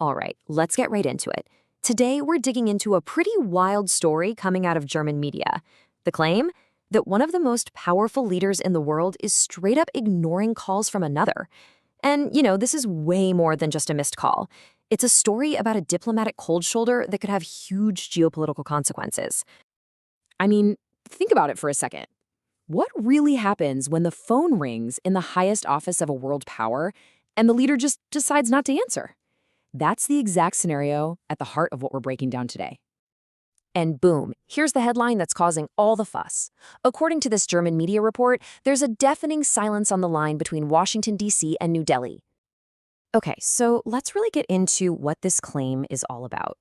All right, let's get right into it. Today, we're digging into a pretty wild story coming out of German media. The claim that one of the most powerful leaders in the world is straight up ignoring calls from another. And, this is way more than just a missed call. It's a story about a diplomatic cold shoulder that could have huge geopolitical consequences. I mean, think about it for a second. What really happens when the phone rings in the highest office of a world power and the leader just decides not to answer? That's the exact scenario at the heart of what we're breaking down today. And boom, here's the headline that's causing all the fuss. According to this German media report, there's a deafening silence on the line between Washington, D.C. and New Delhi. Okay, so let's really get into what this claim is all about.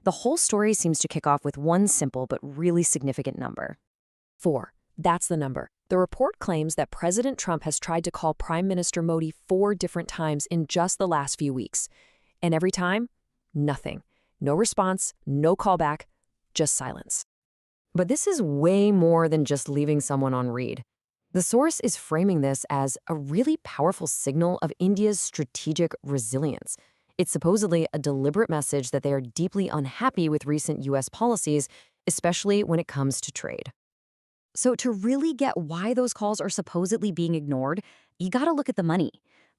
The whole story seems to kick off with one simple but really significant number. 4. That's the number. The report claims that President Trump has tried to call Prime Minister Modi 4 different times in just the last few weeks. And every time, nothing. No response, no callback, just silence. But this is way more than just leaving someone on read. The source is framing this as a really powerful signal of India's strategic resilience. It's supposedly a deliberate message that they are deeply unhappy with recent U.S. policies, especially when it comes to trade. So to really get why those calls are supposedly being ignored, you gotta look at the money.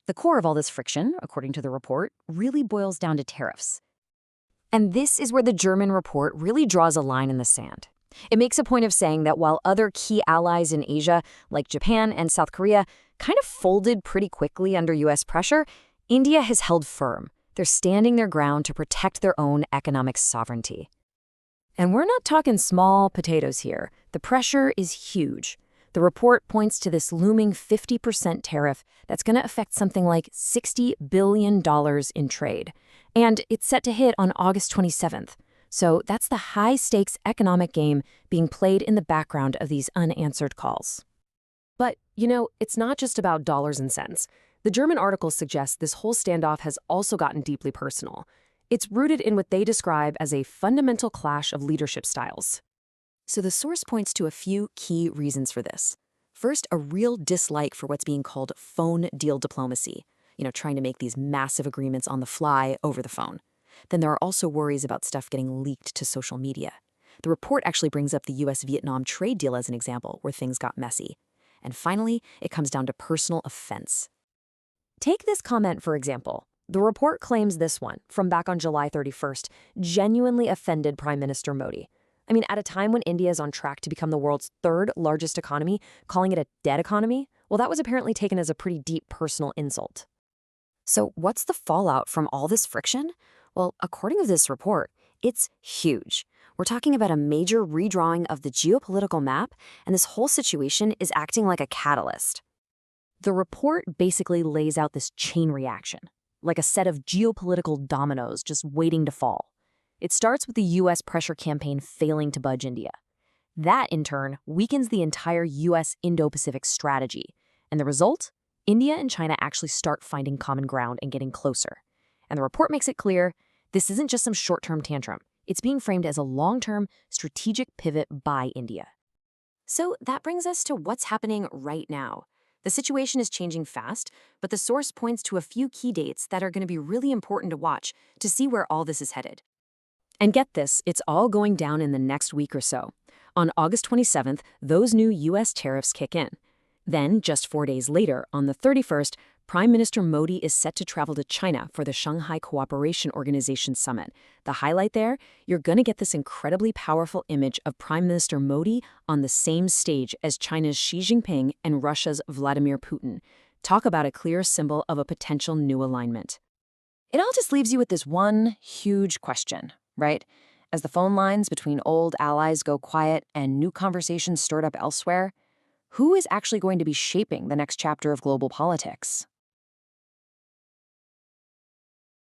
The core of all this friction, according to the report, really boils down to tariffs. And this is where the German report really draws a line in the sand. It makes a point of saying that while other key allies in Asia, like Japan and South Korea, kind of folded pretty quickly under U.S. pressure, India has held firm. They're standing their ground to protect their own economic sovereignty. And we're not talking small potatoes here. The pressure is huge. The report points to this looming 50% tariff that's going to affect something like $60 billion in trade. And it's set to hit on August 27th. So that's the high-stakes economic game being played in the background of these unanswered calls. But, it's not just about dollars and cents. The German article suggests this whole standoff has also gotten deeply personal. It's rooted in what they describe as a fundamental clash of leadership styles. So the source points to a few key reasons for this. First, a real dislike for what's being called phone deal diplomacy, trying to make these massive agreements on the fly over the phone. Then there are also worries about stuff getting leaked to social media. The report actually brings up the US-Vietnam trade deal as an example where things got messy. And finally, it comes down to personal offense. Take this comment, for example. The report claims this one, from back on July 31st, genuinely offended Prime Minister Modi. I mean, at a time when India is on track to become the world's third largest economy, calling it a dead economy, well, that was apparently taken as a pretty deep personal insult. So what's the fallout from all this friction? Well, according to this report, it's huge. We're talking about a major redrawing of the geopolitical map, and this whole situation is acting like a catalyst. The report basically lays out this chain reaction, like a set of geopolitical dominoes just waiting to fall. It starts with the U.S. pressure campaign failing to budge India. That, in turn, weakens the entire U.S. Indo-Pacific strategy. And the result? India and China actually start finding common ground and getting closer. And the report makes it clear this isn't just some short-term tantrum. It's being framed as a long-term strategic pivot by India. So that brings us to what's happening right now. The situation is changing fast, but the source points to a few key dates that are going to be really important to watch to see where all this is headed. And get this, it's all going down in the next week or so. On August 27th, those new U.S. tariffs kick in. Then, just 4 days later, on the 31st, Prime Minister Modi is set to travel to China for the Shanghai Cooperation Organization Summit. The highlight there, you're going to get this incredibly powerful image of Prime Minister Modi on the same stage as China's Xi Jinping and Russia's Vladimir Putin. Talk about a clear symbol of a potential new alignment. It all just leaves you with this one huge question, right? As the phone lines between old allies go quiet and new conversations stirred up elsewhere, who is actually going to be shaping the next chapter of global politics?